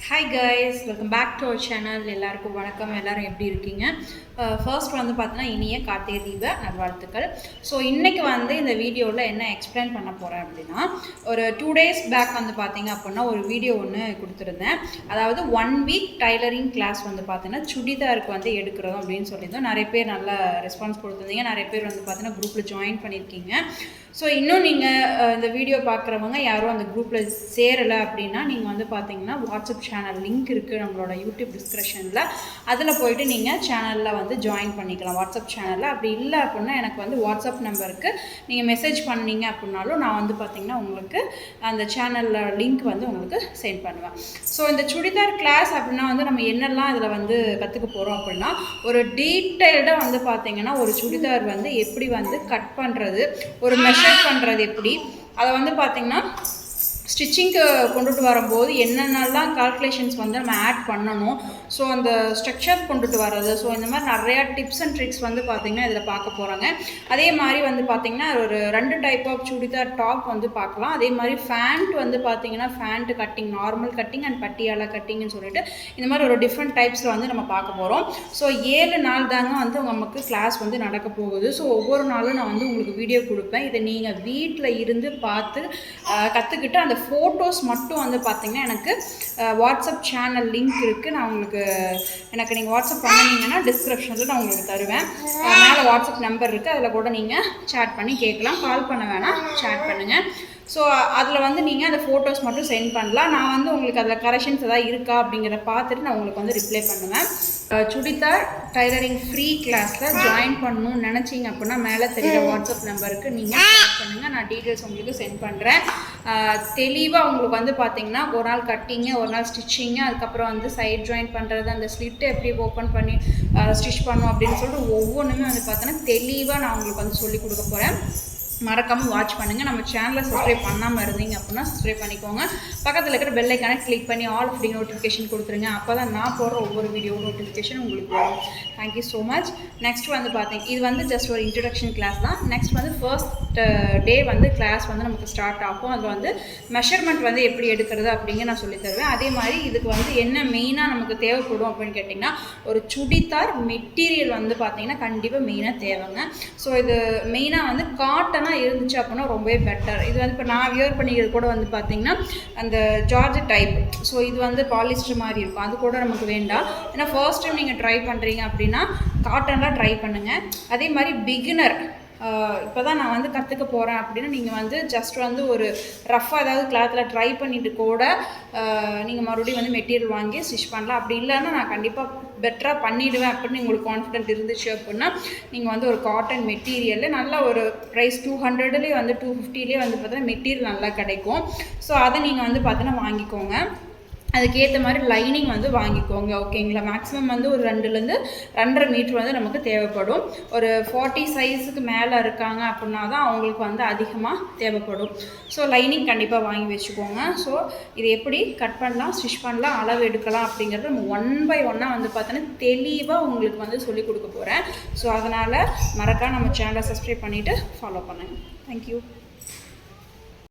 Hi guys, welcome back to our channel. எல்லாருக்கும் வணக்கம். எல்லோரும் எப்படி இருக்கீங்க? ஃபர்ஸ்ட் வந்து பார்த்தீங்கன்னா இனிய கார்த்திகை தீப நல்வாழ்த்துக்கள். ஸோ இன்றைக்கி வந்து இந்த வீடியோவில் என்ன எக்ஸ்பிளைன் பண்ண போகிறேன் அப்படின்னா, ஒரு 2 days பேக் வந்து பார்த்தீங்க அப்படின்னா ஒரு வீடியோ ஒன்று கொடுத்துருந்தேன். அதாவது 1 week டைலரிங் கிளாஸ் வந்து பார்த்தீங்கன்னா சுடிதாருக்கு வந்து எடுக்கிறோம் அப்படின்னு சொல்லியிருந்தோம். நிறைய பேர் நல்ல ரெஸ்பான்ஸ் கொடுத்துருந்தீங்க. நிறைய பேர் வந்து பார்த்தீங்கன்னா குரூப்பில் ஜாயின் பண்ணியிருக்கீங்க. ஸோ இன்னும் நீங்கள் இந்த வீடியோ பார்க்குறவங்க யாரும் அந்த குரூப்பில் சேரலை அப்படின்னா நீங்கள் வந்து பார்த்தீங்கன்னா வாட்ஸ்அப் சேனல் லிங்க் இருக்குது நம்மளோட யூடியூப் டிஸ்கிரிப்ஷனில். அதில் போய்ட்டு நீங்கள் சேனலில் வந்து ஜாயின் பண்ணிக்கலாம் வாட்ஸ்அப் சேனலில். அப்படி இல்லை அப்படின்னா எனக்கு வந்து வாட்ஸ்அப் நம்பருக்கு நீங்கள் மெசேஜ் பண்ணீங்க அப்படின்னாலும் நான் வந்து பார்த்தீங்கன்னா உங்களுக்கு அந்த சேனலில் லிங்க் வந்து உங்களுக்கு சென்ட் பண்ணுவேன். ஸோ இந்த சுடிதார் கிளாஸ் அப்படின்னா வந்து நம்ம என்னெல்லாம் இதில் வந்து கற்றுக்க போகிறோம் அப்படின்னா, ஒரு டீட்டெயில்டாக வந்து பார்த்தீங்கன்னா ஒரு சுடிதார் வந்து எப்படி வந்து கட் பண்ணுறது, ஒரு மெஷர் பண்ணுறது எப்படி, அதை வந்து பார்த்திங்கன்னா ஸ்டிச்சிங்க்கு கொண்டுட்டு வரும்போது என்னென்னலாம் கால்குலேஷன்ஸ் வந்து நம்ம ஆட் பண்ணணும், ஸோ அந்த ஸ்ட்ரக்சர் கொண்டுட்டு வர்றது, ஸோ இந்த மாதிரி நிறையா டிப்ஸ் அண்ட் ட்ரிக்ஸ் வந்து பார்த்திங்கன்னா இதில் பார்க்க போகிறாங்க. அதே மாதிரி வந்து பார்த்திங்கன்னா ஒரு 2 டைப் ஆஃப் சுடிதார் டாப் வந்து பார்க்கலாம். அதே மாதிரி ஃபேண்ட் வந்து பார்த்திங்கன்னா pant cutting, normal cutting and Patiala கட்டிங்னு சொல்லிட்டு இந்த மாதிரி ஒரு டிஃப்ரெண்ட் டைப்ஸில் வந்து நம்ம பார்க்க போகிறோம். ஸோ 7 நாள் தாங்க வந்து நமக்கு கிளாஸ் வந்து நடக்க போகுது. ஸோ ஒவ்வொரு நாளும் நான் வந்து உங்களுக்கு வீடியோ கொடுப்பேன். இதை நீங்கள் வீட்டில் இருந்து பார்த்து கற்றுக்கிட்டு அந்த ஃபோட்டோஸ் மட்டும் வந்து பார்த்திங்கன்னா எனக்கு வாட்ஸ்அப் சேனல் லிங்க் இருக்குது. நான் உங்களுக்கு எனக்கு நீங்கள் வாட்ஸ்அப் பண்ணிங்கன்னா டிஸ்கிரிப்ஷனில் நான் உங்களுக்கு தருவேன். மேலே வாட்ஸ்அப் நம்பர் இருக்குது, அதில் கூட நீங்கள் சேட் பண்ணி கேட்கலாம். கால் பண்ண வேணாம், சேட் பண்ணுங்கள். ஸோ அதில் வந்து நீங்கள் அந்த ஃபோட்டோஸ் மட்டும் சென்ட் பண்ணலாம். நான் வந்து உங்களுக்கு அதில் கரெக்ஷன்ஸ் எதாவது இருக்கா அப்படிங்கிறத பார்த்துட்டு நான் உங்களுக்கு வந்து ரிப்ளை பண்ணுவேன். சுடிதார் டைலரிங் ஃப்ரீ கிளாஸில் ஜாயின் பண்ணணும்னு நினச்சிங்க அப்படின்னா மேலே தெரியுற வாட்ஸ்அப் நம்பருக்கு நீங்கள் கால் பண்ணுங்கள். நான் டீட்டெயில்ஸ் உங்களுக்கு சென்ட் பண்ணுறேன். தெளிவாக உங்களுக்கு வந்து பார்த்திங்கன்னா ஒரு நாள் கட்டிங்கு, ஒரு நாள் ஸ்டிச்சிங்கு, அதுக்கப்புறம் வந்து சைட் ஜாயின் பண்ணுறது, அந்த ஸ்லிட்டை எப்படி ஓப்பன் பண்ணி ஸ்டிச் பண்ணணும் அப்படின்னு சொல்லிட்டு ஒவ்வொன்றுமே வந்து பார்த்தோன்னா தெளிவாக நான் உங்களுக்கு வந்து சொல்லிக் கொடுக்க போகிறேன். மறக்காமல் வாட்ச் பண்ணுங்கள். நம்ம சேனலை சப்ஸ்கிரைப் பண்ணாமல் இருந்தீங்க அப்படின்னா சப்ஸ்கிரைப் பண்ணிக்கோங்க. பக்கத்தில் இருக்கிற பெல் ஐக்கானை கிளிக் பண்ணி ஆல் ஆஃப் நோட்டிஃபிகேஷன் கொடுத்துருங்க. அப்போ தான் நான் போடுற ஒவ்வொரு வீடியோ நோட்டிஃபிகேஷன் உங்களுக்கு வரும். Thank you so much. நெக்ஸ்ட் வந்து பார்த்தீங்க, இது வந்து ஜஸ்ட் ஒரு இன்ட்ரடக்ஷன் கிளாஸ் தான். நெக்ஸ்ட் வந்து ஃபர்ஸ்ட் டே வந்து கிளாஸ் வந்து நமக்கு ஸ்டார்ட் ஆகும். அதில் வந்து மெஷர்மெண்ட் வந்து எப்படி எடுக்கிறது அப்படிங்க நான் சொல்லி தருவேன். அதே மாதிரி இதுக்கு வந்து என்ன மெயினாக நமக்கு தேவைப்படும் அப்படின்னு கேட்டிங்கன்னா, ஒரு சுடிதார் மெட்டீரியல் வந்து பார்த்திங்கன்னா கண்டிப்பாக மெயினாக தேவைங்க. ஸோ இது மெயினாக வந்து காட்டனாக இருந்துச்சு அப்படின்னா ரொம்பவே பெட்டர். இது வந்து இப்போ நான் வியர் பண்ணிக்கிறது கூட வந்து பார்த்திங்கன்னா அந்த ஜார்ஜ் டைப், ஸோ இது வந்து பாலிஸ்டர் மாதிரி இருக்கும், அது கூட நமக்கு வேண்டாம். ஏன்னா ஃபர்ஸ்ட் டைம் நீங்கள் ட்ரை பண்ணுறீங்க அப்படின்னா காட்டனில் ட்ரை பண்ணுங்கள். அதே மாதிரி பிகினர் இப்போ தான் நான் வந்து கற்றுக்க போகிறேன் அப்படின்னா நீங்கள் வந்து ஜஸ்ட் வந்து ஒரு ரஃப்பாக ஏதாவது கிளாத்தில் ட்ரை பண்ணிவிட்டு கூட நீங்கள் மறுபடியும் வந்து மெட்டீரியல் வாங்கி ஸ்டிச் பண்ணலாம். அப்படி இல்லைன்னா நான் கண்டிப்பாக பெட்டராக பண்ணிவிடுவேன் அப்படின்னு உங்களுக்கு கான்ஃபிடென்ட் இருந்துச்சு அப்படின்னா நீங்கள் வந்து ஒரு காட்டன் மெட்டீரியலில் நல்ல ஒரு ப்ரைஸ் 200லேயே வந்து 250லேயே வந்து பார்த்தீங்கன்னா மெட்டீரியல் நல்லா கிடைக்கும். ஸோ அதை நீங்கள் வந்து பார்த்தீங்கன்னா வாங்கிக்கோங்க. அதுக்கேற்ற மாதிரி லைனிங் வந்து வாங்கிக்கோங்க, ஓகேங்களா? மேக்ஸிமம் வந்து ஒரு 2லேருந்து 2.5 மீட்டர் வந்து நமக்கு தேவைப்படும். ஒரு 40 சைஸுக்கு மேலே இருக்காங்க அப்படின்னா தான் அவங்களுக்கு வந்து அதிகமாக தேவைப்படும். ஸோ லைனிங் கண்டிப்பாக வாங்கி வச்சுக்கோங்க. ஸோ இது எப்படி கட் பண்ணலாம், ஸ்டிச் பண்ணலாம், அளவு எடுக்கலாம் அப்படிங்கிறது நம்ம 1 by 1 வந்து பார்த்தோன்னா தெளிவாக உங்களுக்கு வந்து சொல்லிக் கொடுக்க போகிறேன். ஸோ அதனால் மறக்காம நம்ம சேனலை சப்ஸ்கிரைப் பண்ணிவிட்டு ஃபாலோ பண்ணுங்கள். தேங்க்யூ.